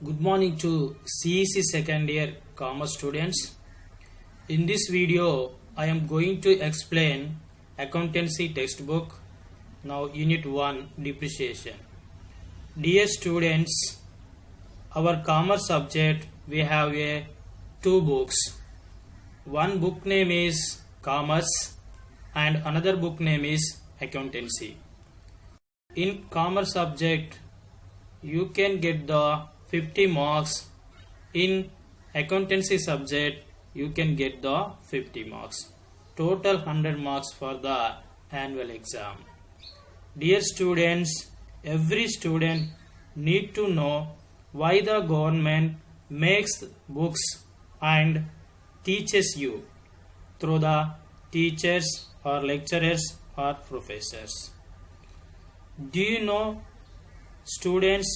Good morning to CEC second year commerce students. In this video, I am going to explain accountancy textbook. Now unit 1 depreciation. Dear students, our commerce subject we have two books. One book name is commerce and another book name is accountancy. In commerce subject you can get the 50 marks. In accountancy subject you can get the 50 marks. Total 100 marks for the annual exam. Dear students, every student need to know why the government makes books and teaches you through the teachers or lecturers or professors. Do you know, students,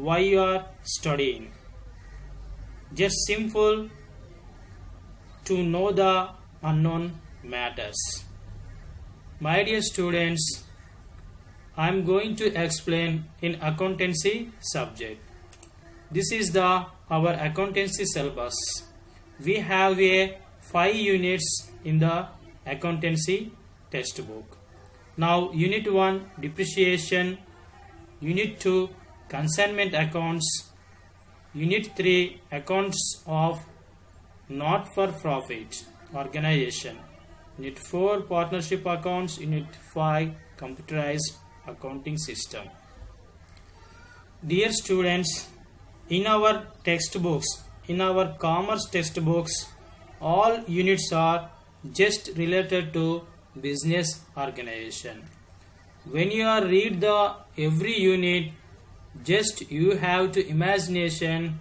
why you are studying? Just simple to know the unknown matters. My dear students, I am going to explain in accountancy subject. This is our accountancy syllabus. We have 5 units in the accountancy textbook. Now unit 1 depreciation, unit 2 consignment accounts, unit 3 accounts of not for profit organization, unit 4 partnership accounts, unit 5 computerized accounting system. Dear students, in our textbooks, in our commerce textbooks, all units are just related to business organization. When you are read the every unit, just you have to imagination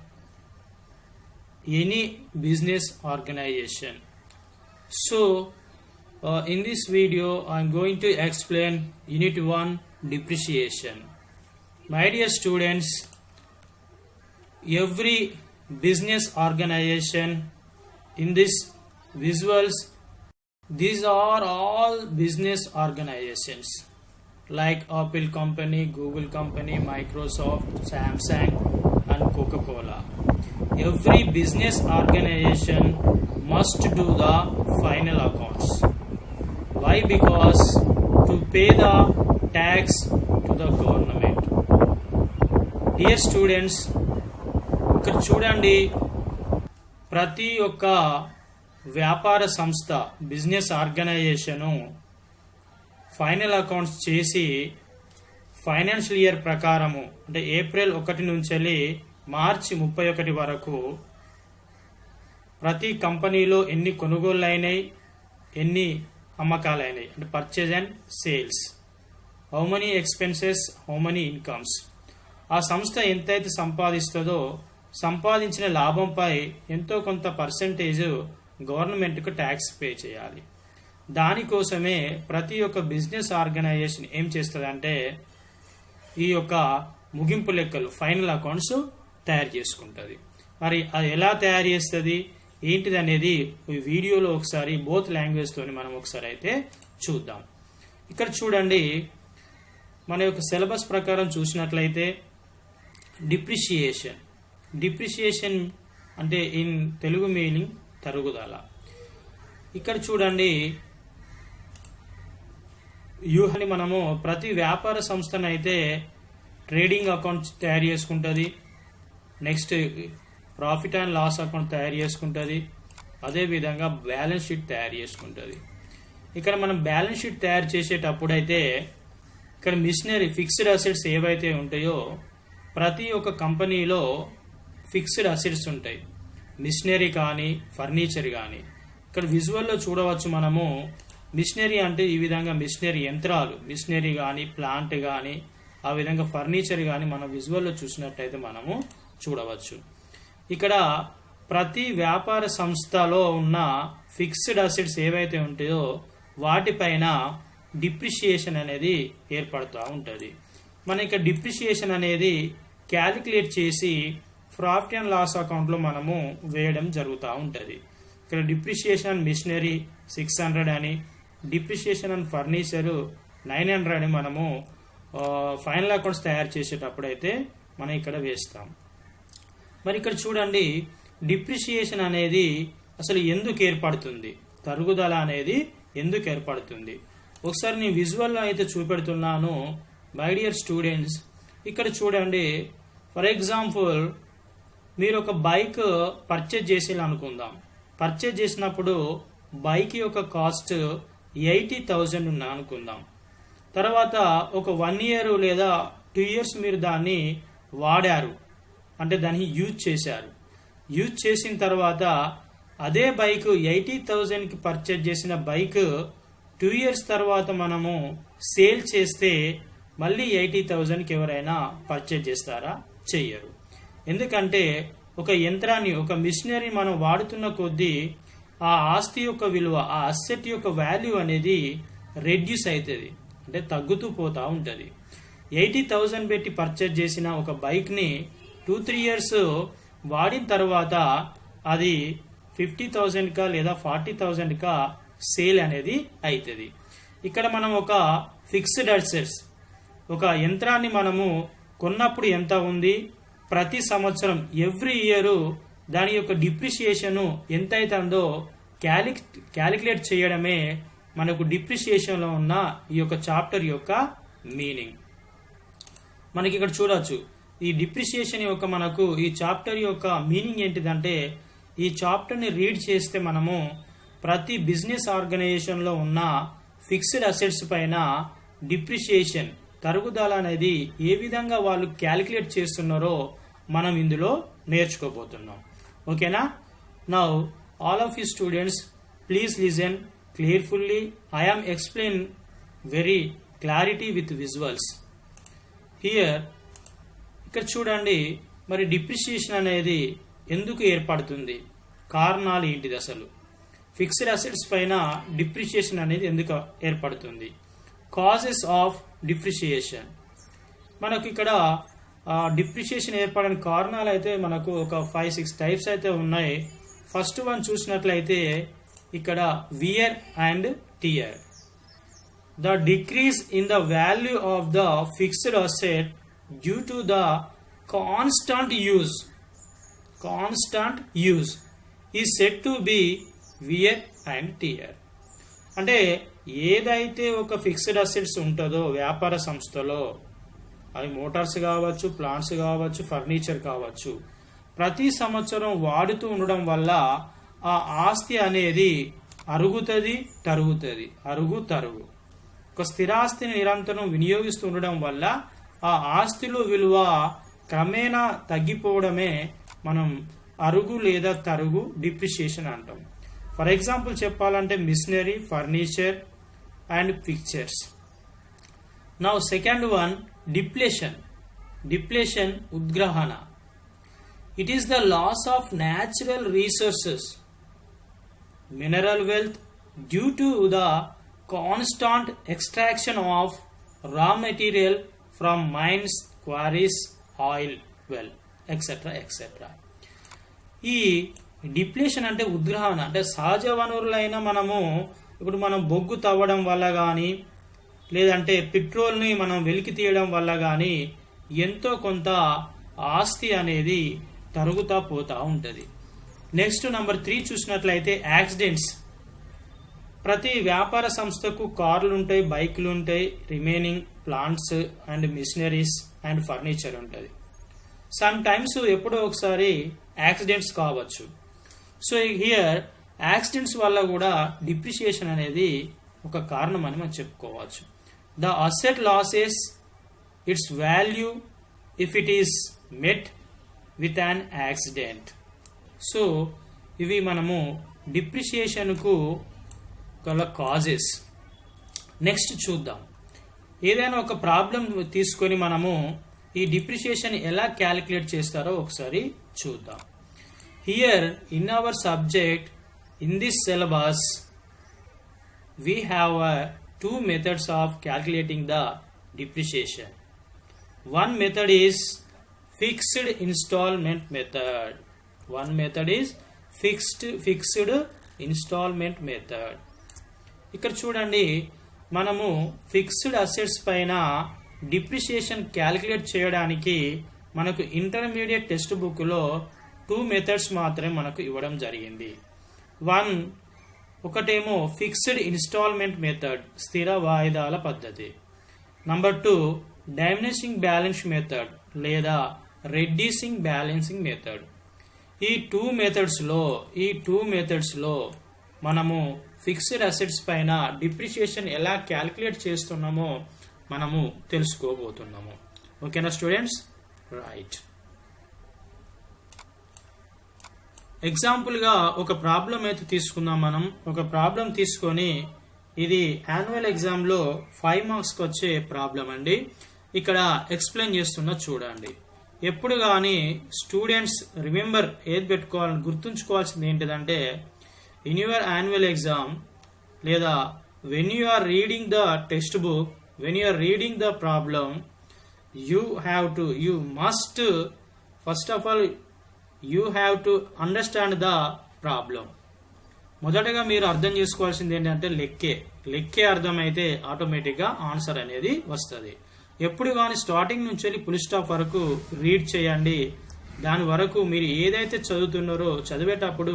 any business organization. So in this video I am going to explain unit 1 depreciation. My dear students, every business organization in this visuals, these are all business organizations like Apple company, Google company, Microsoft, Samsung and Coca-Cola. Every business organization must do the final accounts. Why? Because to pay the tax to the government. Dear students, ఇక్కడ చూడండి, ప్రతి ఒక్క వ్యాపార సంస్థ business organisation final accounts చేసి financial year ప్రకారము అంటే April 1 నుంచి మార్చి 31 వరకు ప్రతి కంపెనీలో ఎన్ని కొనుగోళ్ళు అయినాయి, ఎన్ని అమ్మకాలు అయినాయి అంటే purchase and sales, how many expenses, how many incomes, ఆ సంస్థ ఎంతైతే సంపాదిస్తుందో సంపాదించిన లాభంపై ఎంతో కొంత పర్సెంటేజ్ గవర్నమెంట్కు ట్యాక్స్ పే చేయాలి. దానికోసమే ప్రతి ఒక్క బిజినెస్ ఆర్గనైజేషన్ ఏం చేస్తుందంటే ఈ యొక్క ముగింపు లెక్కలు ఫైనల్ అకౌంట్స్ తయారు చేసుకుంటుంది. మరి అది ఎలా తయారు చేస్తుంది ఏంటిది అనేది ఈ వీడియోలో ఒకసారి బోత్ లాంగ్వేజ్తోని మనం ఒకసారి అయితే చూద్దాం. ఇక్కడ చూడండి, మన యొక్క సిలబస్ ప్రకారం చూసినట్లయితే డిప్రిషియేషన్. డిప్రిషియేషన్ అంటే ఇన్ తెలుగు మీనింగ్ తరుగుదల. ఇక్కడ చూడండి, వ్యూహాన్ని మనము ప్రతి వ్యాపార సంస్థనైతే ట్రేడింగ్ అకౌంట్ తయారు చేసుకుంటుంది, next profit and loss account తయారు చేసుకుంటుంది, అదేవిధంగా బ్యాలెన్స్ షీట్ తయారు చేసుకుంటుంది. ఇక్కడ మనం బ్యాలెన్స్ షీట్ తయారు చేసేటప్పుడు అయితే ఇక్కడ మిషనరీ ఫిక్స్డ్ అసెట్స్ ఏవైతే ఉంటాయో ప్రతి ఒక్క కంపెనీలో ఫిక్స్డ్ అసెట్స్ ఉంటాయి, మిషనరీ కానీ ఫర్నిచర్ కానీ. ఇక్కడ విజువల్లో చూడవచ్చు మనము మిషనరీ అంటే ఈ విధంగా మిషనరీ యంత్రాలు, మిషనరీ కానీ ప్లాంట్ కానీ ఆ విధంగా ఫర్నిచర్ కానీ మనం విజువల్లో చూసినట్టయితే మనము చూడవచ్చు. ఇక్కడ ప్రతి వ్యాపార సంస్థలో ఉన్న ఫిక్స్డ్ అసెట్స్ ఏవైతే ఉంటాయో వాటిపైన డిప్రిషియేషన్ అనేది ఏర్పడుతూ ఉంటుంది. మన ఇక్కడ డిప్రిషియేషన్ అనేది క్యాలిక్యులేట్ చేసి ప్రాఫిట్ అండ్ లాస్ అకౌంట్లో మనము వేయడం జరుగుతూ ఉంటుంది. ఇక్కడ డిప్రిషియేషన్ అండ్ మిషనరీ 600 అని, డిప్రిషియేషన్ అండ్ ఫర్నిచర్ 900 అని మనము ఫైనల్ అకౌంట్స్ తయారు చేసేటప్పుడు అయితే మనం ఇక్కడ వేస్తాం. మరి ఇక్కడ చూడండి, డిప్రిషియేషన్ అనేది అసలు ఎందుకు ఏర్పడుతుంది, తరుగుదల అనేది ఎందుకు ఏర్పడుతుంది. ఒకసారి నేను విజువల్లో అయితే చూపెడుతున్నాను మై డియర్ స్టూడెంట్స్. ఇక్కడ చూడండి, ఫర్ ఎగ్జాంపుల్ మీరు ఒక బైక్ పర్చేజ్ చేసేయాలనుకుందాం. పర్చేజ్ చేసినప్పుడు బైక్ యొక్క కాస్ట్ 80,000 ఉన్నా అనుకుందాం. తర్వాత ఒక 1 year లేదా 2 years మీరు దాన్ని వాడారు, అంటే దాన్ని యూజ్ చేశారు. యూజ్ చేసిన తర్వాత అదే బైక్ 80,000కి పర్చేజ్ చేసిన బైక్ 2 years తర్వాత మనము సేల్ చేస్తే మళ్ళీ 80,000కి ఎవరైనా పర్చేజ్ చేస్తారా? చెయ్యరు. ఎందుకంటే ఒక యంత్రాన్ని, ఒక మిషనరీ మనం వాడుతున్న కొద్దీ ఆ ఆస్తి యొక్క విలువ, ఆ అసెట్ యొక్క వాల్యూ అనేది రెడ్యూస్ అవుతుంది, అంటే తగ్గుతూ పోతా ఉంటుంది. 80,000 పెట్టి పర్చేజ్ చేసిన ఒక బైక్ని 2-3 years వాడిన తర్వాత అది 50,000కా లేదా 40,000కా సేల్ అనేది అవుతుంది. ఇక్కడ మనం ఒక ఫిక్స్డ్ అసెట్స్, ఒక యంత్రాన్ని మనము కొన్నప్పుడు ఎంత ఉంది, ప్రతి సంవత్సరం ఎవ్రీ ఇయర్ దాని యొక్క డిప్రిషియేషన్ ఎంత అవుతుందో క్యాలిక్యులేట్ చేయడమే మనకు డిప్రిషియేషన్లో ఉన్న ఈ యొక్క చాప్టర్ యొక్క మీనింగ్. మనకి ఇక్కడ చూడొచ్చు, ఈ డిప్రిషియేషన్ యొక్క మనకు ఈ చాప్టర్ యొక్క మీనింగ్ ఏంటిదంటే, ఈ చాప్టర్ని రీడ్ చేస్తే మనము ప్రతి బిజినెస్ ఆర్గనైజేషన్లో ఉన్న ఫిక్స్డ్ అసెట్స్ పైన డిప్రిషియేషన్, తరుగుదల అనేది ఏ విధంగా వాళ్ళు క్యాలిక్యులేట్ చేస్తున్నారో మనం ఇందులో నేర్చుకోబోతున్నాం. ఓకేనా? Now all of you students please listen carefully. I am explain very clarity with visuals. Here ఇక్కడ చూడండి, మరి డిప్రిషియేషన్ అనేది ఎందుకు ఏర్పడుతుంది, కారణాలు ఏంటిది, అసలు ఫిక్స్డ్ అసెట్స్ పైన డిప్రిషియేషన్ అనేది ఎందుకు ఏర్పడుతుంది, కాజెస్ ఆఫ్ డిప్రిషియేషన్. మనకు ఇక్కడ డిప్రిషియేషన్ ఏర్పడని కారణాలు అయితే మనకు ఒక 5-6 టైప్స్ అయితే ఉన్నాయి. ఫస్ట్ వన్ చూసినట్లయితే ఇక్కడ wear and tear. The decrease in the value of the fixed asset due to the constant use is said to be wear and tear. అంటే ఏదైతే ఒక ఫిక్స్డ్ అసెట్స్ ఉంటుందో వ్యాపార సంస్థలో, అవి మోటార్స్ కావచ్చు, ప్లాంట్స్ కావచ్చు, ఫర్నిచర్ కావచ్చు, ప్రతి సంవత్సరం వాడుతూ ఉండడం వల్ల ఆ ఆస్తి అనేది అరుగుతుంది, తరుగుతుంది, తరుగు. ఒక స్థిరాస్తిని నిరంతరం వినియోగిస్తూ ఉండడం వల్ల ఆ ఆస్తిలో విలువ క్రమేణా తగ్గిపోవడమే మనం అరుగు లేదా తరుగు డిప్రిషియేషన్ అంటాం. ఫర్ ఎగ్జాంపుల్ చెప్పాలంటే machinery, furniture and pictures. Now second one depletion, ఉద్గ్రహణ. It is the loss of natural resources, mineral wealth due to the constant extraction of raw material from mines, quarries, oil well, etc. ఈ depletion అంటే ఉద్గ్రహణ, అంటే సహజ వనరులైన ఇప్పుడు మనం బొగ్గు తవ్వడం వల్ల కానీ లేదంటే పెట్రోల్ని మనం వెలికి తీయడం వల్ల కానీ ఎంతో కొంత ఆస్తి అనేది తరుగుతా పోతా ఉంటుంది. నెక్స్ట్ నెంబర్ 3 చూసినట్లయితే యాక్సిడెంట్స్. ప్రతి వ్యాపార సంస్థకు కార్లు ఉంటాయి, బైకులు ఉంటాయి, remaining plants and machineries and furniture ఉంటుంది. సమ్ టైమ్స్ ఎప్పుడో ఒకసారి యాక్సిడెంట్స్ కావచ్చు. సో హియర్ యాక్సిడెంట్స్ వల్ల కూడా డిప్రిషియేషన్ అనేది ఒక కారణం అని మనం చెప్పుకోవచ్చు. The asset losses it's value if it is met with an accident. So ఇవి మనము డిప్రిషియేషన్కు గల కాజెస్. నెక్స్ట్ చూద్దాం, ఏదైనా ఒక ప్రాబ్లం తీసుకొని మనము ఈ డిప్రిషియేషన్ ఎలా క్యాలిక్యులేట్ చేస్తారో ఒకసారి చూద్దాం. Here in our subject in this syllabus we have two methods of calculating the depreciation. One method is fixed installment method. One method is fixed installment method. ఇక్కడ చూడండి, మనము ఫిక్స్డ్ అసెట్స్ పైన depreciation calculate చేయడానికి మనకు intermediate text బుక్లో 2 methods మాత్రమే మనకు ఇవ్వడం జరిగింది. ఒకటేమో ఫిక్స్డ్ ఇన్స్టాల్మెంట్ మెథడ్, స్థిర వాయిదాల పద్ధతి. నంబర్ 2 డైమినిషింగ్ బ్యాలెన్స్ మెథడ్ లేదా రెడ్యూసింగ్ బ్యాలెన్సింగ్ మెథడ్. ఈ టూ మెథడ్స్ లో మనము ఫిక్స్డ్ అసెట్స్ పైన డిప్రిషియేషన్ ఎలా క్యాలిక్యులేట్ చేస్తున్నామో మనము తెలుసుకోబోతున్నాము. ఓకేనా స్టూడెంట్స్? రైట్. ఎగ్జాంపుల్ గా ఒక ప్రాబ్లం అయితే తీసుకుందాం. మనం ఒక ప్రాబ్లం తీసుకొని, ఇది యాన్యువల్ ఎగ్జామ్ లో 5 మార్క్స్ కి వచ్చే ప్రాబ్లం అండి. ఇక్కడ ఎక్స్ప్లెయిన్ చేస్తున్నా చూడండి. ఎప్పుడు కానీ స్టూడెంట్స్ రిమెంబర్ ఏది పెట్టుకోవాలని గుర్తుంచుకోవాల్సింది ఏంటిదంటే, ఇన్ యువర్ యాన్యువల్ ఎగ్జామ్ లేదా when you are reading the textbook, when you are reading the problem, you must first of all you have to understand the problem. మొదటగా మీరు అర్థం చేసుకోవాల్సింది ఏంటంటే లెక్కే అర్థమైతే ఆటోమేటిక్ గా ఆన్సర్ అనేది వస్తుంది. ఎప్పుడు కానీ స్టార్టింగ్ నుంచి వెళ్ళి ఫుల్ స్టాప్ వరకు రీడ్ చేయండి. దాని వరకు మీరు ఏదైతే చదువుతున్నారో చదివేటప్పుడు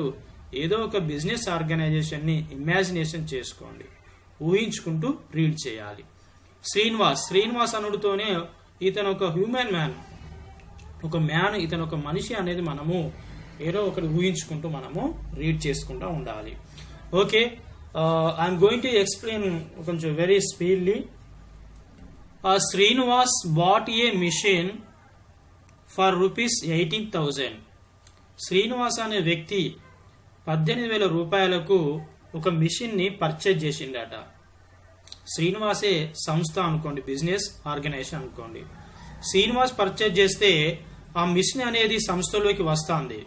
ఏదో ఒక బిజినెస్ ఆర్గనైజేషన్ ని ఇమాజినేషన్ చేసుకోండి, ఊహించుకుంటూ రీడ్ చేయాలి. శ్రీనివాస్ అనుడితోనే ఇతను ఒక హ్యూమన్ మ్యాన్, ఇతను ఒక మనిషి అనేది మనము ఏదో ఒకటి ఊహించుకుంటూ మనము రీడ్ చేసుకుంటూ ఉండాలి. Okay, I'm going to explain కొంచెం very speedly. Srinivas bought a machine for ₹18,000. Srinivas అనే వ్యక్తి 18,000 రూపాయలకు ఒక మిషన్ ని పర్చేజ్ చేసిండట. శ్రీనివాసే సంస్థ అనుకోండి, బిజినెస్ ఆర్గనైజేషన్ అనుకోండి. శ్రీనివాస్ పర్చేజ్ చేస్తే ఆ మిషన్ అనేది సంస్థలోకి వస్తుంది.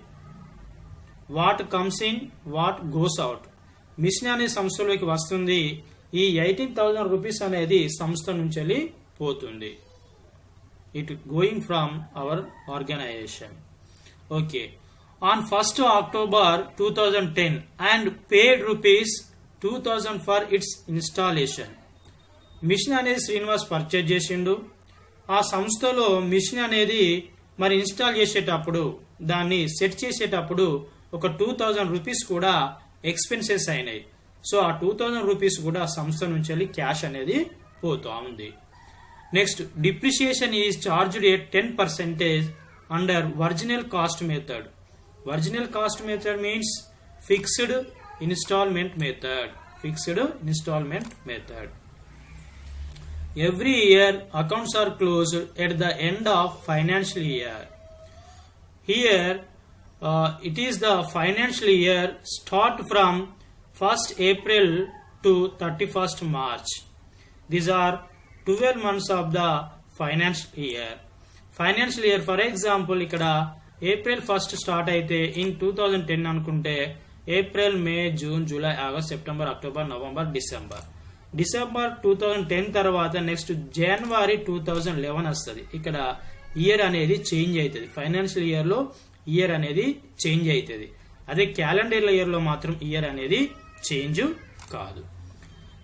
What comes in, what goes out. Machine అనే సంస్థలోకి వస్తుంది. ఈ 18,000 రూపీస్ అనేది సంస్థ నుంచి వెళ్ళి పోతుంది. It going from our organization. Okay, on 1st October 2010 and paid ₹2,000 for its installation. Machine అనేది శ్రీనివాస్ పర్చేజ్ చేసిండు. ఆ సంస్థలో మిషన్ అనేది మరి ఇన్స్టాల్ చేసేటప్పుడు, దాన్ని సెట్ చేసేటప్పుడు ఒక 2,000 రూపీస్ కూడా ఎక్స్పెన్సెస్ అయినాయి. సో ఆ 2,000 రూపీస్ కూడా సంస్థ నుంచి వెళ్ళి క్యాష్ అనేది పోతా ఉంది. Next, depreciation is charged at 10% under original cost method. Original cost method means fixed installment method. Every year accounts are closed at the end of financial year. Here it is the financial year start from 1st April to 31st March. These are 12 months of the financial year. For example, ఇక్కడ April 1st start అయితే in 2010 అనుకుంటే April, May, June, July, August, September, October, November, December 2010 తర్వాత next January 2011 వస్తుంది. ఇక్కడ year అనేది change అవుతుంది. Financial year లో year అనేది చేంజ్ అవుతుంది. అదే క్యాలెండర్ ఇయర్ లో మాత్రం ఇయర్ అనేది చేంజ్ కాదు.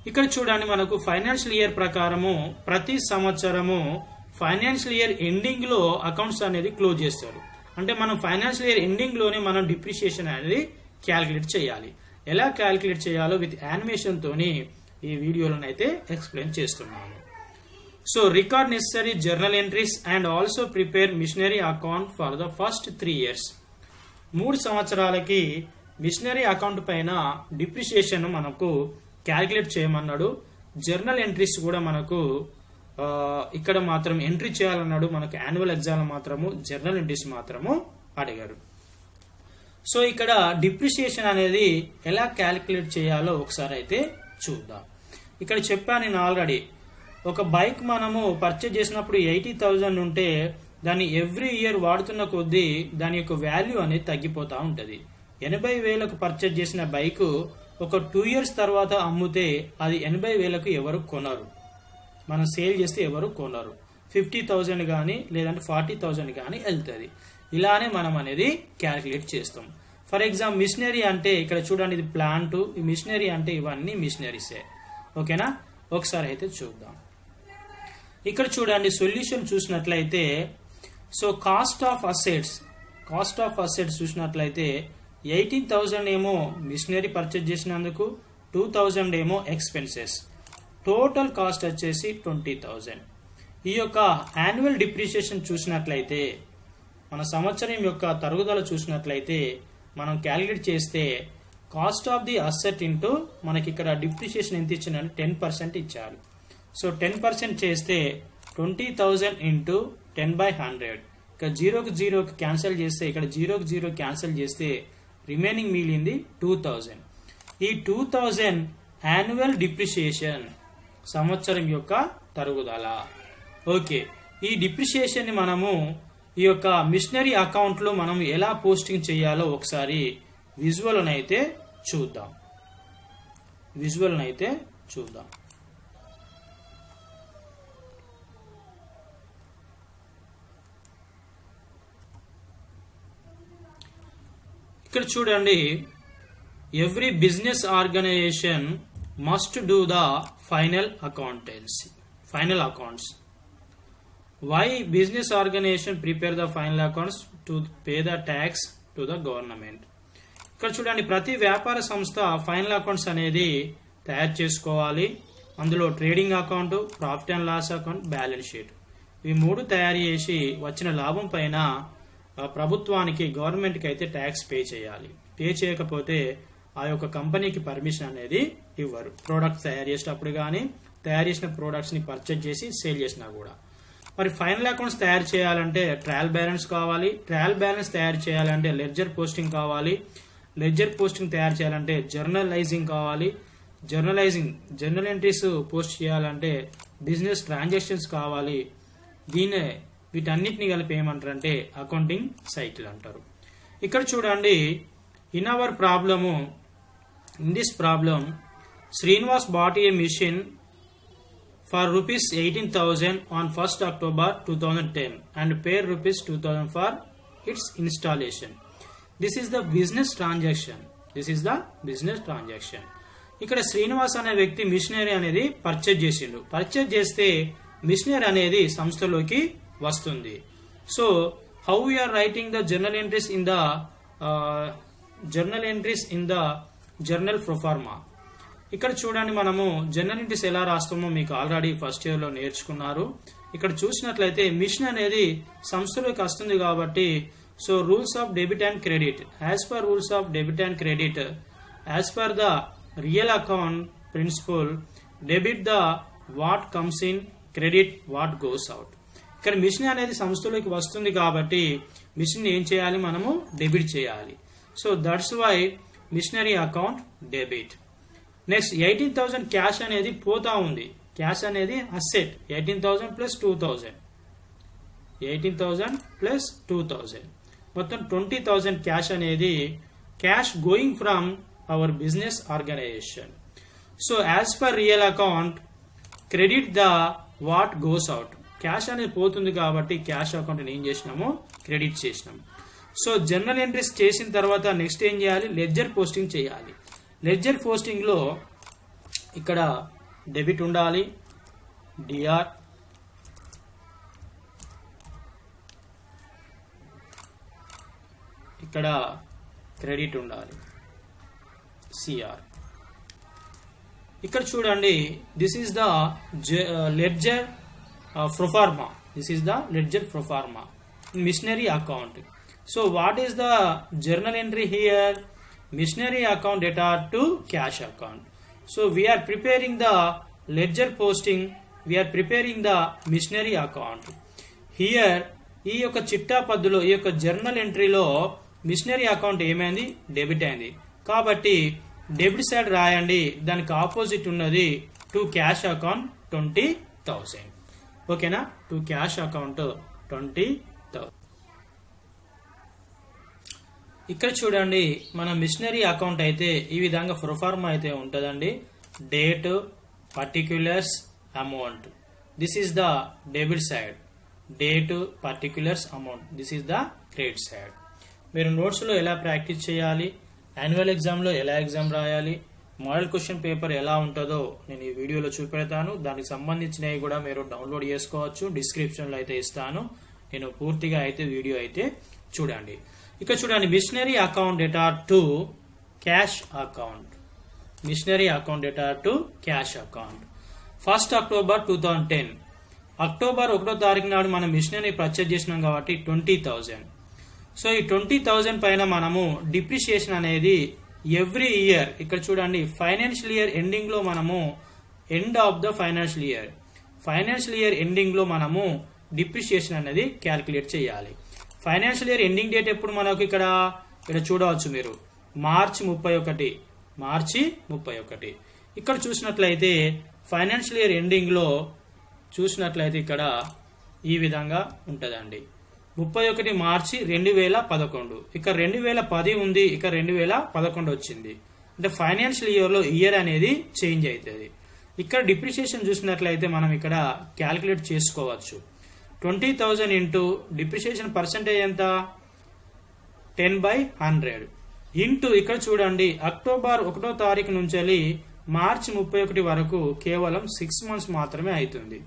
ఇక్కడ చూడండి, మనకు ఫైనాన్షియల్ ఇయర్ ప్రకారము ప్రతి సంవత్సరము ఫైనాన్షియల్ ఇయర్ ఎండింగ్ లో అకౌంట్స్ అనేది క్లోజ్ చేస్తారు. అంటే మనం ఫైనాన్షియల్ ఇయర్ ఎండింగ్ లోనే మనం డిప్రిషియేషన్ అనేది క్యాలిక్యులేట్ చేయాలి. ఎలా క్యాలిక్యులేట్ చేయాలో విత్ యానిమేషన్ తోని ఈ వీడియోలను అయితే ఎక్స్ప్లెయిన్ చేస్తున్నాను. So record necessary journal entries and also prepare machinery account for the first 3 years. 3 సంవత్సరాలకి మిషనరీ అకౌంట్ పైన డిప్రిషియేషన్ మనకు క్యాలిక్యులేట్ చేయమన్నాడు. జర్నల్ ఎంట్రీస్ కూడా మనకు ఇక్కడ మాత్రం ఎంట్రీ చేయాలన్నాడు. మనకు యాన్యువల్ ఎగ్జామ్ మాత్రము జర్నల్ ఎంట్రీస్ మాత్రము అడిగారు. సో ఇక్కడ డిప్రిషియేషన్ అనేది ఎలా క్యాలిక్యులేట్ చేయాలో ఒకసారి అయితే చూద్దాం. ఇక్కడ చెప్పాను నేను ఆల్రెడీ, ఒక బైక్ మనము పర్చేజ్ చేసినప్పుడు 80,000 ఉంటే దాన్ని ఎవ్రీ ఇయర్ వాడుతున్న కొద్దీ దాని యొక్క వాల్యూ అనేది తగ్గిపోతా ఉంటది. 80,000కు పర్చేజ్ చేసిన బైక్ ఒక 2 years తర్వాత అమ్ముతే అది 80,000కు ఎవరు కొనరు, మనం సేల్ చేస్తే ఎవరు కొనరు. 50,000 కానీ లేదంటే 40,000 కానీ వెళ్తుంది. ఇలానే మనం అనేది క్యాలిక్యులేట్ చేస్తాం. ఫర్ ఎగ్జాంపుల్ మిషనరీ అంటే ఇక్కడ చూడండి, ఇది ప్లాంట్, ఈ మిషనరీ అంటే ఇవన్నీ మిషనరీసే. ఓకేనా, ఒకసారి అయితే చూద్దాం. ఇక్కడ చూడండి సొల్యూషన్ చూసినట్లయితే, so cost cost of assets చూసినట్లయితే 18,000 ఏమో మిషనరీ పర్చేజ్ చేసినందుకు, 2,000 ఏమో ఎక్స్పెన్సెస్. టోటల్ కాస్ట్ వచ్చేసి 20,000. ఈ యొక్క యాన్యువల్ డిప్రిషియేషన్ చూసినట్లయితే, మన సంవత్సరం యొక్క తరుగుదల చూసినట్లయితే మనం క్యాలిక్యులేట్ చేస్తే cost of the asset into మనకి ఇక్కడ డిప్రిషియేషన్ ఎంత ఇచ్చిందంటే 10% ఇచ్చారు. సో 10% చేస్తే 20,000 ఇంటూ 10/100. ఇక్కడ 0కి 0కి క్యాన్సిల్ చేస్తే, ఇక్కడ 0కి 0 క్యాన్సిల్ చేస్తే రిమైనింగ్ మిగిలింది 2,000. ఈ 2,000 యాన్యువల్ డిప్రిషియేషన్, సంవత్సరం యొక్క తరుగుదల. ఓకే, ఈ డిప్రిషియేషన్ ని మనము ఈ యొక్క మిషనరీ అకౌంట్ లో మనం ఎలా పోస్టింగ్ చేయాలో ఒకసారి విజువల్ అయితే చూద్దాం. ఇక్కడ చూడండి, every business organization must do the final accounts. Why business organization prepare the final accounts? To pay the tax to the government. ఇక్కడ చూడండి, ప్రతి వ్యాపార సంస్థ ఫైనల్ అకౌంట్స్ అనేది తయారు చేసుకోవాలి. అందులో trading account, profit and loss account, balance sheet, ఇవి 3 తయారు చేసి వచ్చిన లాభం పైన ప్రభుత్వానికి, గవర్నమెంట్కి అయితే ట్యాక్స్ పే చేయాలి. పే చేయకపోతే ఆ యొక్క కంపెనీకి పర్మిషన్ అనేది ఇవ్వరు. ప్రోడక్ట్స్ తయారు చేసేటప్పుడు కానీ, తయారు చేసిన ప్రోడక్ట్స్ ని పర్చేజ్ చేసి సేల్ చేసినా కూడా. మరి ఫైనల్ అకౌంట్స్ తయారు చేయాలంటే ట్రయల్ బ్యాలెన్స్ కావాలి. ట్రయల్ బ్యాలెన్స్ తయారు చేయాలంటే లెడ్జర్ పోస్టింగ్ కావాలి. లెడ్జర్ పోస్టింగ్ తయారు చేయాలంటే జర్నలైజింగ్ కావాలి. జర్నల్ ఎంట్రీస్ పోస్ట్ చేయాలంటే బిజినెస్ ట్రాన్సాక్షన్స్ కావాలి. వీటన్నిటిని కలిపి ఏమంటారంటే అకౌంటింగ్ సైకిల్ అంటారు. ఇక్కడ చూడండి, in this problem Srinivas bought a machine for rupees 18,000 on 1st October 2010 and paid rupees 2,000 for its installation. This is the business transaction. ఇక్కడ శ్రీనివాస్ అనే వ్యక్తి మిషనరీ అనేది పర్చేజ్ చేసిండు. పర్చేజ్ చేస్తే మిషనరీ అనేది సంస్థలోకి వస్తుంది. So how we are writing the journal entries in the journal proforma. ఇక్కడ చూడండి, మనము జర్నల్ ఎంట్రీస్ ఎలా రాస్తామో మీకు ఆల్రెడీ ఫస్ట్ ఇయర్ లో నేర్చుకున్నారు. ఇక్కడ చూసినట్లయితే మిషన్ అనేది సంస్థలోకి వస్తుంది కాబట్టి, so rules of debit and credit, as per rules of debit and credit, as per the real account principle, debit the what comes in, credit what goes out. ఇక్కడ machine అనేది సంస్థలోకి వస్తుంది కాబట్టి మిషన్ ఏం చేయాలి, మనము డెబిట్ చేయాలి. So that's why machinery account debit. Next 18,000 cash అనేది పోతా ఉంది. క్యాష్ అనేది అసెట్. 18,000 ప్లస్ 2,000 మొత్తం 20,000 క్యాష్ అనేది cash going from our business organization. So as per real account credit the what goes out. Cash అనేది పోతుంది కాబట్టి క్యాష్ అకౌంట్ ఏం చేసినామో క్రెడిట్ చేసినాం. సో జర్నల్ ఎంట్రీస్ చేసిన తర్వాత నెక్స్ట్ ఏం చేయాలి, లెడ్జర్ పోస్టింగ్ చేయాలి. లెడ్జర్ పోస్టింగ్ లో ఇక్కడ డెబిట్ ఉండాలి, డిఆర్, ఇక్కడ క్రెడిట్ ఉండాలి, సిఆర్. ఇక్కడ చూడండి, this is the ledger proforma. Machinery account. So what is the journal entry here? Missionary account data to cash account. So we are preparing the ledger posting, we are preparing the missionary account. Here ఈ యొక్క చిట్టా పద్ధతిలో ఈ యొక్క journal ఎంట్రీలో machinery account ఏమైంది, debit అయింది. కాబట్టి debit side రాయండి, దానికి ఆపోజిట్ ఉన్నది టు క్యాష్ అకౌంట్ 20,000. ఓకేనా, టు క్యాష్ అకౌంట్ 20,000. ఇక్కడ చూడండి, మన మిషనరీ అకౌంట్ అయితే ఈ విధంగా ప్రొఫార్మా అయితే ఉంటుందండి. Date, particulars, amount. This is the debit side. Date, particulars, amount. This is the credit side. మీరు నోట్స్ లో ఎలా ప్రాక్టీస్ చేయాలి, యాన్యువల్ ఎగ్జామ్ లో ఎలా ఎగ్జామ్ రాయాలి, మోడల్ క్వశ్చన్ పేపర్ ఎలా ఉంటుందో నేను ఈ వీడియోలో చూపెడతాను. దానికి సంబంధించినవి కూడా మీరు డౌన్లోడ్ చేసుకోవచ్చు. డిస్క్రిప్షన్ లో అయితే ఇస్తాను. నేను పూర్తిగా అయితే వీడియో అయితే చూడండి. ఇక్కడ చూడండి machinery account data to cash account. Machinery account data to cash account. 1st October 2010 October 1వ తారీఖు నాడు మనం మిషనరీ పర్చేజ్ చేసినాం కాబట్టి 20,000. సో ఈ 20,000 పైన మనము డిప్రిషియేషన్ అనేది ఎవ్రీ ఇయర్ ఇక్కడ చూడండి ఫైనాన్షియల్ ఇయర్ ఎండింగ్ లో మనము end of the financial year ending లో మనము డిప్రిషియేషన్ అనేది క్యాలిక్యులేట్ చేయాలి. ఫైనాన్షియల్ ఇయర్ ఎండింగ్ డేట్ ఎప్పుడు మనకు ఇక్కడ చూడవచ్చు మీరు మార్చి 31. ఇక్కడ చూసినట్లయితే ఫైనాన్షియల్ ఇయర్ ఎండింగ్ లో చూసినట్లయితే ఇక్కడ ఈ విధంగా ఉంటదండి. 31 మార్చి 2011. ఇక్కడ 2010 ఉంది, ఇక్కడ 2011 వచ్చింది. అంటే ఫైనాన్షియల్ ఇయర్ లో ఇయర్ అనేది చేంజ్ అవుతుంది. ఇక్కడ డిప్రిషియేషన్ చూసినట్లయితే మనం ఇక్కడ క్యాలిక్యులేట్ చేసుకోవచ్చు. 20,000 ఇంటూ డిప్రిషియేషన్ పర్సెంటేజ్ ఎంత 10/100 ఇంటూ ఇక్కడ చూడండి అక్టోబర్ 1వ తారీఖు నుంచి మార్చి 31 వరకు కేవలం 6 months మాత్రమే అవుతుంది.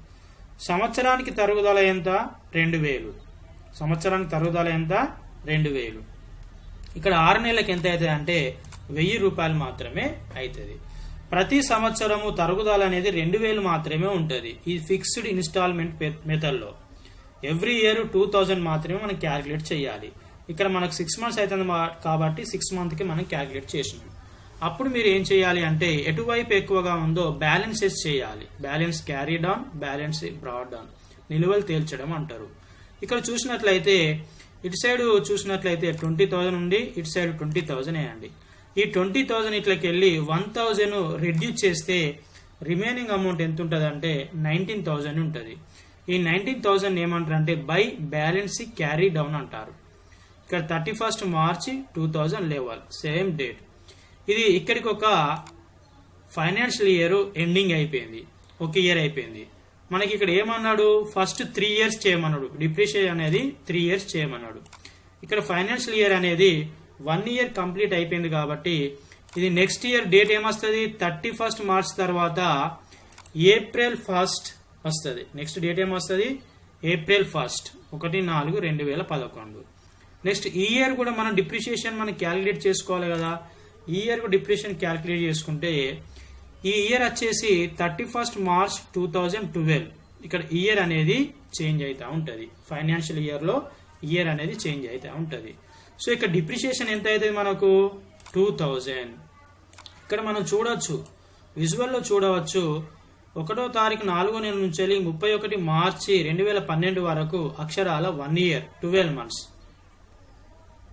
సంవత్సరానికి తరుగుదల ఎంత 2,000. ఇక్కడ 6 నెలలకు ఎంత అవుతుంది అంటే 1,000 రూపాయలు మాత్రమే అవుతుంది. ప్రతి సంవత్సరము తరుగుదల అనేది 2,000 మాత్రమే ఉంటుంది ఈ ఫిక్స్డ్ ఇన్స్టాల్మెంట్ మెథడ్ లో. ఎవ్రీ ఇయర్ 2,000 మాత్రమే మనం క్యాలిక్యులేట్ చేయాలి. ఇక్కడ మనకు 6 months అవుతుంది కాబట్టి 6 month కి మనం క్యాలిక్యులేట్ చేసినాం. అప్పుడు మీరు ఏం చేయాలి అంటే ఎటువైపు ఎక్కువగా ఉందో బ్యాలెన్సెస్ చేయాలి. Balance carry down, balance broad down, నిలువలు తేల్చడం అంటారు. ఇక్కడ చూసినట్లయితే ఇటు సైడ్ చూసినట్లయితే 20,000 ఉండి ఇటు సైడ్ 20,000 వేయండి. ఈ 20,000 ఇట్లకి వెళ్ళి 1,000 రెడ్యూస్ చేస్తే రిమైనింగ్ అమౌంట్ ఎంత ఉంటుంది అంటే 19,000 ఉంటుంది. ఈ 19,000 ఏమంటారు అంటే బై బ్యాలెన్స్ క్యారీ డౌన్ అంటారు. ఇక్కడ 31st March 2011 సేమ్ డేట్. ఇది ఇక్కడికి ఒక ఫైనాన్షియల్ ఇయర్ ఎండింగ్ అయిపోయింది, ఒక ఇయర్ అయిపోయింది. మనకి ఇక్కడ ఏమన్నాడు ఫస్ట్ 3 years చేయమన్నాడు. డిప్రిషియేషన్ అనేది 3 years చేయమన్నాడు. ఇక్కడ ఫైనాన్షియల్ ఇయర్ అనేది 1 year కంప్లీట్ అయిపోయింది కాబట్టి ఇది నెక్స్ట్ ఇయర్ డేట్ ఏమొస్తుంది 31st March తర్వాత April 1st వస్తుంది. నెక్స్ట్ డేట్ ఏమొస్తుంది April 1st 1/4/2011. నెక్స్ట్ ఈ ఇయర్ కూడా మనం డిప్రిషియేషన్ మనం క్యాలిక్యులేట్ చేసుకోవాలి కదా. ఈ ఇయర్ డిప్రిషియేషన్ క్యాలిక్యులేట్ చేసుకుంటే ఈ ఇయర్ వచ్చేసి 31st March 2012. ఇక్కడ ఇయర్ అనేది చేంజ్ అవుతా ఉంటది. ఫైనాన్షియల్ ఇయర్ లో ఇయర్ అనేది చేంజ్ అవుతా ఉంటది. సో ఇక్కడ డిప్రిషియేషన్ ఎంత అవుతుంది మనకు 2,000. ఇక్కడ మనం చూడొచ్చు, విజువల్ లో చూడవచ్చు 1వ తారీఖు 4వ నెల నుంచి 31 మార్చి 2012 వరకు అక్షరాల 1 year 12 months.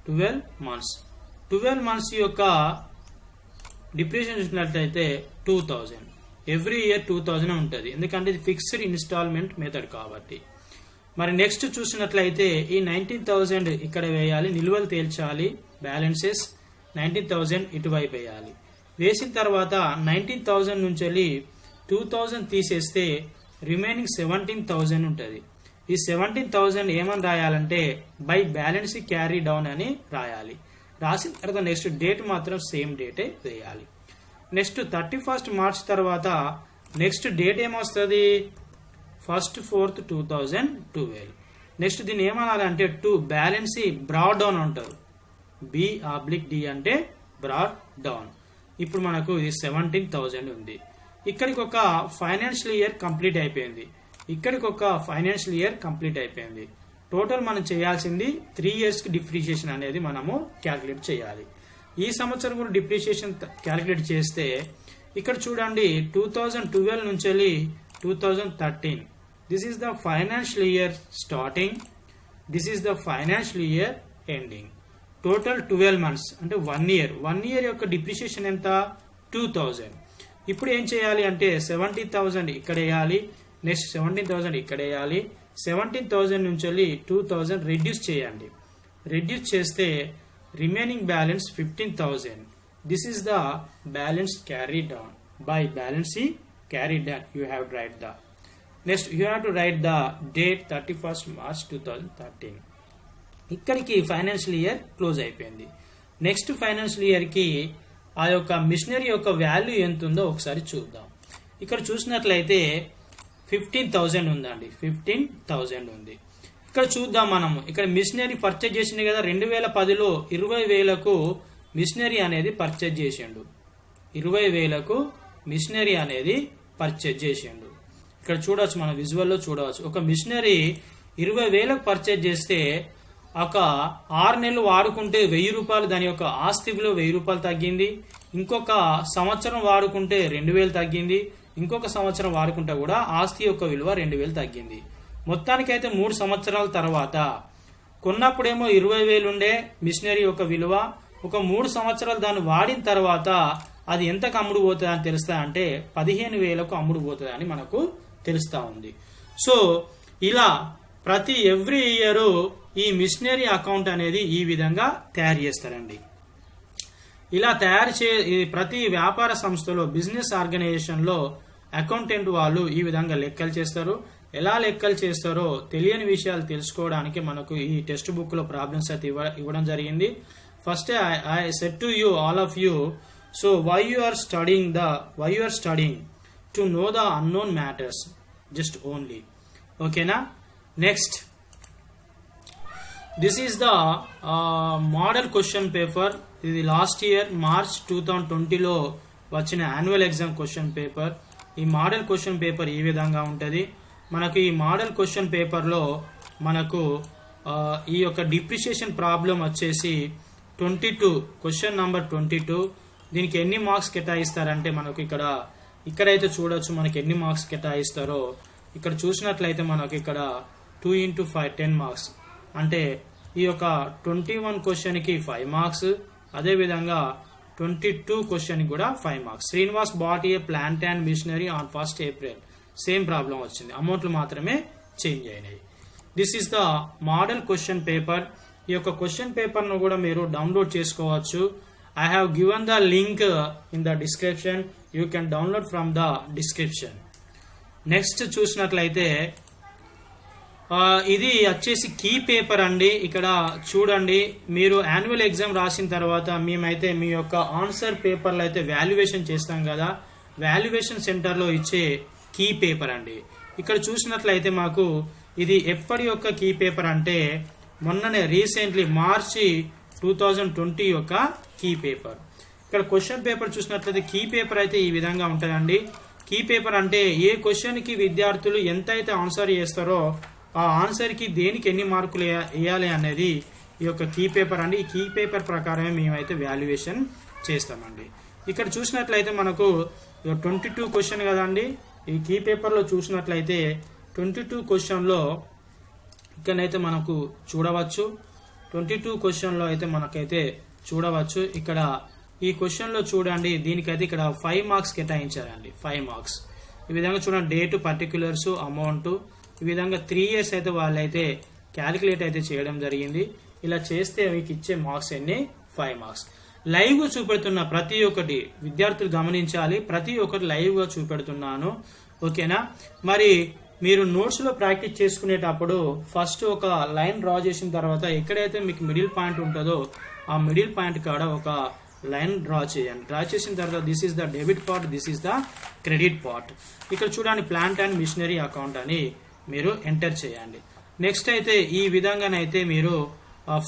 12 months యొక్క డిప్రిషియేషన్ చూసినట్లయితే 2,000. ఎవ్రీ ఇయర్ 2,000 ఉంటుంది, ఎందుకంటే ఇది ఫిక్స్డ్ ఇన్స్టాల్మెంట్ మెథడ్ కాబట్టి. మరి నెక్స్ట్ చూసినట్లయితే ఈ 19,000 ఇక్కడ వేయాలి, నిల్వలు తేల్చాలి. బ్యాలెన్సెస్ 19,000 ఇటువైపు వేయాలి. వేసిన తర్వాత 19,000 నుంచి 2,000 తీసేస్తే రిమైనింగ్ 17,000 ఉంటుంది. ఈ 17,000 ఏమని రాయాలంటే బై బ్యాలెన్స్ క్యారీ డౌన్ అని రాయాలి. రాసిన తర్వాత నెక్స్ట్ డేట్ మాత్రం సేమ్ డేటే వేయాలి. నెక్స్ట్ 31st March తర్వాత నెక్స్ట్ డేట్ ఏమొస్తుంది 1st 4th 2012. నెక్స్ట్ దీన్ని ఏమనాలంటే బ్యాలెన్స్ బ్రాడ్ డౌన్ అంటారు. B/D అంటే బ్రాడ్ డౌన్. ఇప్పుడు మనకు ఇది 17,000 ఉంది. ఇక్కడికి ఒక ఫైనాన్షియల్ ఇయర్ కంప్లీట్ అయిపోయింది. ఇక్కడికి ఒక ఫైనాన్షియల్ ఇయర్ కంప్లీట్ అయిపోయింది. టోటల్ మనం చేయాల్సింది 3 years కి డిప్రిషియేషన్ అనేది మనము క్యాలిక్యులేట్ చేయాలి. ఈ సంవత్సరం కూడా డిప్రిషియేషన్ క్యాలిక్యులేట్ చేస్తే ఇక్కడ చూడండి 2012 నుంచి 2013. This is the financial year starting, this is the financial year ending. Total 12 months అంటే 1 year. 1 year యొక్క డిప్రిషియేషన్ ఎంత 2,000. ఇప్పుడు ఏం చేయాలి అంటే 70,000 ఇక్కడ వేయాలి, నెక్స్ట్ 17,000 ఇక్కడ వేయాలి. 17,000 నుంచి 2,000 రెడ్యూస్ చేయండి. రెడ్యూస్ చేస్తే remaining balance 15,000. This is the balance carry down. By balance carry down you have to right the next you have to right the date 31st March 2013. ఇక్కడికి ఫైనాన్షియల్ ఇయర్ క్లోజ్ అయిపోయింది. Next financial year కి ఆ యొక్క machinery యొక్క value ఎంత ఉందో ఒకసారి చూద్దాం. ఇక్కడ చూసినట్లయితే 15,000 ఉందండి. 15,000 ఉంది. ఇక్కడ చూద్దాం మనము. ఇక్కడ మిషనరీ పర్చేజ్ చేసింది కదా 2010లో 20,000కు మిషనరీ అనేది పర్చేజ్ చేసిండు. 20,000కు మిషనరీ అనేది పర్చేజ్ చేసిండు. ఇక్కడ చూడవచ్చు, మన విజువల్లో చూడవచ్చు. ఒక మిషనరీ 20,000కు పర్చేజ్ చేస్తే ఒక 6 నెలలు వాడుకుంటే 1,000 రూపాయలు దాని యొక్క ఆస్తి విలువ 1,000 రూపాయలు తగ్గింది. ఇంకొక సంవత్సరం వాడుకుంటే 2,000 తగ్గింది. ఇంకొక సంవత్సరం వాడుకుంటే కూడా ఆస్తి యొక్క విలువ 2,000 తగ్గింది. మొత్తానికైతే 3 సంవత్సరాల తర్వాత కొన్నప్పుడేమో 20,000 ఉండే మిషనరీ యొక్క విలువ. ఒక 3 సంవత్సరాలు దాన్ని వాడిన తర్వాత అది ఎంతకు అమ్ముడు పోతుంది అని తెలుస్తా అంటే 15,000కు అమ్ముడు పోతుంది అని మనకు తెలుస్తా ఉంది. సో ఇలా ప్రతి ఎవ్రీ ఇయర్ ఈ మిషనరీ అకౌంట్ అనేది ఈ విధంగా తయారు చేస్తారండి. ఇలా ప్రతి వ్యాపార సంస్థలో, బిజినెస్ ఆర్గనైజేషన్ లో అకౌంటెంట్ వాళ్ళు ఈ విధంగా లెక్కలు చేస్తారు. ఎలా లెక్కలు చేస్తారో తెలియని విషయాలు తెలుసుకోవడానికి మనకు ఈ టెక్స్ట్ బుక్ లో ప్రాబ్లమ్స్ అయితే ఇవ్వడం జరిగింది. First I said to you, all of you, so why you are studying to know the unknown matters just only. ఓకేనా? Next, this is the model question paper. ఇది లాస్ట్ ఇయర్ మార్చ్ 2020లో వచ్చిన annual exam question paper. ఈ model question paper ఈ విధంగా ఉంటుంది. మనకు ఈ మోడల్ క్వశ్చన్ పేపర్లో మనకు ఈ యొక్క డిప్రిషియేషన్ ప్రాబ్లం వచ్చేసి 22, క్వశ్చన్ నంబర్ 22. దీనికి ఎన్ని మార్క్స్ కేటాయిస్తారంటే మనకు ఇక్కడైతే చూడొచ్చు మనకి ఎన్ని మార్క్స్ కేటాయిస్తారో. ఇక్కడ చూసినట్లయితే మనకు ఇక్కడ 2 × 5 10 మార్క్స్. అంటే ఈ యొక్క 21 క్వశ్చన్కి 5 మార్క్స్, అదేవిధంగా 22 క్వశ్చన్కి కూడా 5 marks. Srinivas bought a plant and machinery on 1st April. Same problem వచ్చింది, అమౌంట్లు మాత్రమే చేంజ్ అయినాయి. This is the model question paper. ఈ యొక్క క్వశ్చన్ పేపర్ ను కూడా మీరు డౌన్లోడ్ చేసుకోవచ్చు. I have given the link in the description. You can download from the description. Next చూసినట్లయితే ఇది వచ్చేసి కీ పేపర్ అండి. ఇక్కడ చూడండి, మీరు యాన్యువల్ ఎగ్జామ్ రాసిన తర్వాత మేమైతే మీ యొక్క ఆన్సర్ పేపర్లో అయితే వాల్యుయేషన్ చేస్తాం కదా, వాల్యుయేషన్ సెంటర్లో ఇచ్చే కీ పేపర్ అండి. ఇక్కడ చూసినట్లయితే మాకు ఇది ఎప్పటి యొక్క కీ పేపర్ అంటే మొన్ననే రీసెంట్లీ మార్చి 2020 యొక్క కీ పేపర్. ఇక్కడ క్వశ్చన్ పేపర్ చూసినట్లయితే కీ పేపర్ అయితే ఈ విధంగా ఉంటుందండి. కీ పేపర్ అంటే ఏ క్వశ్చన్ కి విద్యార్థులు ఎంత అయితే ఆన్సర్ చేస్తారో ఆ ఆన్సర్ కి దేనికి ఎన్ని మార్కులు వేయాలి అనేది ఈ యొక్క కీ పేపర్ అండి. ఈ కీ పేపర్ ప్రకారమే మేమైతే వాల్యుయేషన్ చేస్తామండి. ఇక్కడ చూసినట్లయితే మనకు 22 క్వశ్చన్ కదండి. ఈ కీ పేపర్ లో చూసినట్లయితే 22 క్వశ్చన్ లో ఇక్కడైతే మనకు చూడవచ్చు. 22 క్వశ్చన్ లో అయితే మనకైతే చూడవచ్చు. ఇక్కడ ఈ క్వశ్చన్ లో చూడండి, దీనికైతే ఇక్కడ 5 మార్క్స్ కేటాయించారండి. 5 మార్క్స్ ఈ విధంగా చూడండి. డేట్, పర్టిక్యులర్స్, అమౌంట్, ఈ విధంగా 3 years అయితే వాళ్ళైతే క్యాలిక్యులేట్ అయితే చేయడం జరిగింది. ఇలా చేస్తే మీకు ఇచ్చే మార్క్స్ ఎన్ని? 5 మార్క్స్. లైవ్ గా చూపెడుతున్న ప్రతి ఒక్కటి విద్యార్థులు గమనించాలి. ప్రతి ఒక్కటి లైవ్ గా చూపెడుతున్నాను. ఓకేనా? మరి మీరు నోట్స్ లో ప్రాక్టీస్ చేసుకునేటప్పుడు ఫస్ట్ ఒక లైన్ డ్రా చేసిన తర్వాత ఎక్కడైతే మీకు మిడిల్ పాయింట్ ఉంటుందో ఆ మిడిల్ పాయింట్ కాడ ఒక లైన్ డ్రా చేయండి. డ్రా చేసిన తర్వాత this is the debit part, this is the credit part. ఇక్కడ చూడండి ప్లాంట్ అండ్ మిషనరీ అకౌంట్ అని మీరు ఎంటర్ చేయండి. నెక్స్ట్ అయితే ఈ విధంగానైతే మీరు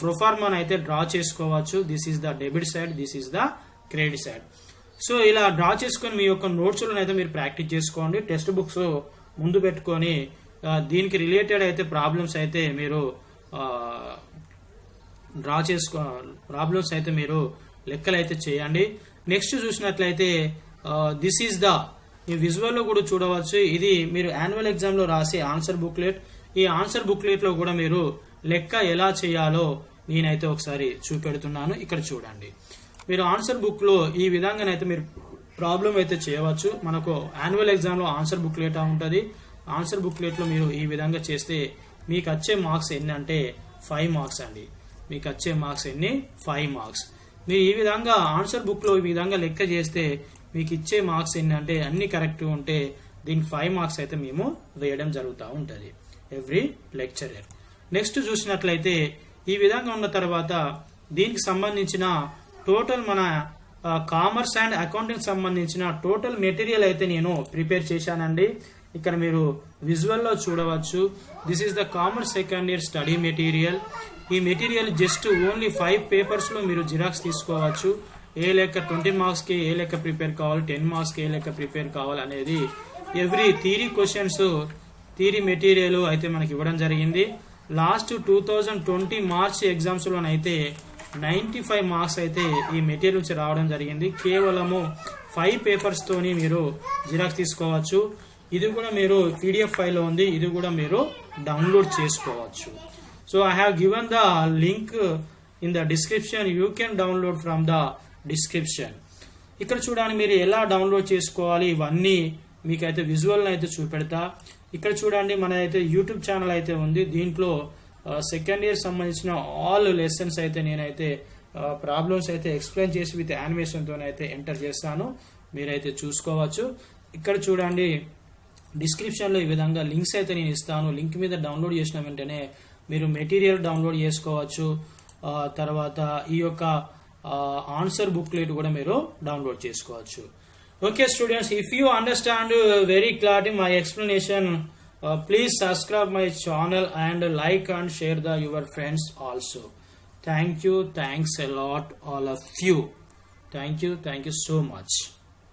ప్రొఫార్మాను అయితే డ్రా చేసుకోవచ్చు. This is the debit side, this is the credit side. So ఇలా డ్రా చేసుకొని మీ యొక్క నోట్స్ లో అయితే మీరు ప్రాక్టీస్ చేసుకోండి. టెక్స్ట్ బుక్స్ ముందు పెట్టుకొని దీనికి రిలేటెడ్ అయితే ప్రాబ్లమ్స్ అయితే మీరు డ్రా ప్రాబ్లమ్స్ అయితే మీరు లెక్కలు అయితే చేయండి. నెక్స్ట్ చూసినట్లయితే దిస్ ఈస్ ద ఈ విజువల్ లో కూడా చూడవచ్చు. ఇది మీరు యాన్యువల్ ఎగ్జామ్ లో రాసే ఆన్సర్ బుక్లెట్. ఈ ఆన్సర్ బుక్లెట్ లో కూడా మీరు లెక్క ఎలా చేయాలో నేనైతే ఒకసారి చూపెడుతున్నాను. ఇక్కడ చూడండి, మీరు ఆన్సర్ బుక్ లో ఈ విధంగానైతే మీరు ప్రాబ్లం అయితే చేయవచ్చు. మనకు యాన్యువల్ ఎగ్జామ్ లో ఆన్సర్ బుక్లెట్ ఉంటుంది. ఆన్సర్ బుక్లెట్ లో మీరు ఈ విధంగా చేస్తే మీకు వచ్చే మార్క్స్ ఎన్ని అంటే 5 మార్క్స్ అండి. మీకు వచ్చే మార్క్స్ ఎన్ని? 5 మార్క్స్. మీరు ఈ విధంగా ఆన్సర్ బుక్ లో ఈ విధంగా లెక్క చేస్తే మీకు ఇచ్చే మార్క్స్ ఎన్ని అంటే అన్ని కరెక్ట్ ఉంటే దీనికి 5 మార్క్స్ అయితే మేము వేయడం జరుగుతూ ఉంటుంది ఎవ్రీ లెక్చర్. నెక్స్ట్ చూసినట్లయితే ఈ విధంగా ఉన్న తర్వాత దీనికి సంబంధించిన టోటల్ మన కామర్స్ అండ్ అకౌంటింగ్ సంబంధించిన టోటల్ మెటీరియల్ అయితే నేను ప్రిపేర్ చేశానండి. ఇక్కడ మీరు విజువల్లో చూడవచ్చు. This is the common second year study material. ఈ మెటీరియల్ జస్ట్ ఓన్లీ 5 పేపర్స్ లో మీరు జిరాక్స్ తీసుకోవచ్చు. ఏ లెక్క 20 మార్క్స్ కి ఏ లెక్క ప్రిపేర్ కావాలి, 10 మార్క్స్ కి ఏ లెక్క ప్రిపేర్ కావాలి అనేది every theory questions, theory material అయితే మనకి ఇవ్వడం జరిగింది. లాస్ట్ 2020 మార్చ్ ఎగ్జామ్స్ లోనైతే 95 మార్క్స్ అయితే ఈ మెటీరియల్ నుంచి రావడం జరిగింది. కేవలము 5 పేపర్స్ తోని మీరు జిరాక్స్ తీసుకోవచ్చు. ఇది కూడా మీరు పీడిఎఫ్ ఫైల్ లో ఉంది, ఇది కూడా మీరు డౌన్లోడ్ చేసుకోవచ్చు. So I have given the link in the description. You can download from the description. ఇక్కడ చూడండి మీరు ఎలా డౌన్లోడ్ చేసుకోవాలి ఇవన్నీ మీకైతే విజువల్ అయితే చూపెడతా. ఇక్కడ చూడండి మన అయితే యూట్యూబ్ ఛానల్ అయితే ఉంది. దీంట్లో సెకండ్ ఇయర్ సంబంధించిన ఆల్ లెసన్స్ అయితే నేనైతే ప్రాబ్లమ్స్ అయితే ఎక్స్ప్లెయిన్ చేసి విత్ యానిమేషన్ తోనైతే ఎంటర్ చేస్తాను, మీరైతే చూసుకోవచ్చు. ఇక్కడ చూడండి డిస్క్రిప్షన్ లో ఈ విధంగా లింక్స్ అయితే నేను ఇస్తాను. లింక్ మీద డౌన్లోడ్ చేసిన వెంటనే మీరు మెటీరియల్ డౌన్లోడ్ చేసుకోవచ్చు. తర్వాత ఈ యొక్క ఆన్సర్ బుక్లెట్ కూడా మీరు డౌన్లోడ్ చేసుకోవచ్చు. Okay students, if you understand very clarity my explanation, please subscribe my channel and like and share the your friends also. Thank you, thanks a lot all of you. Thank you so much.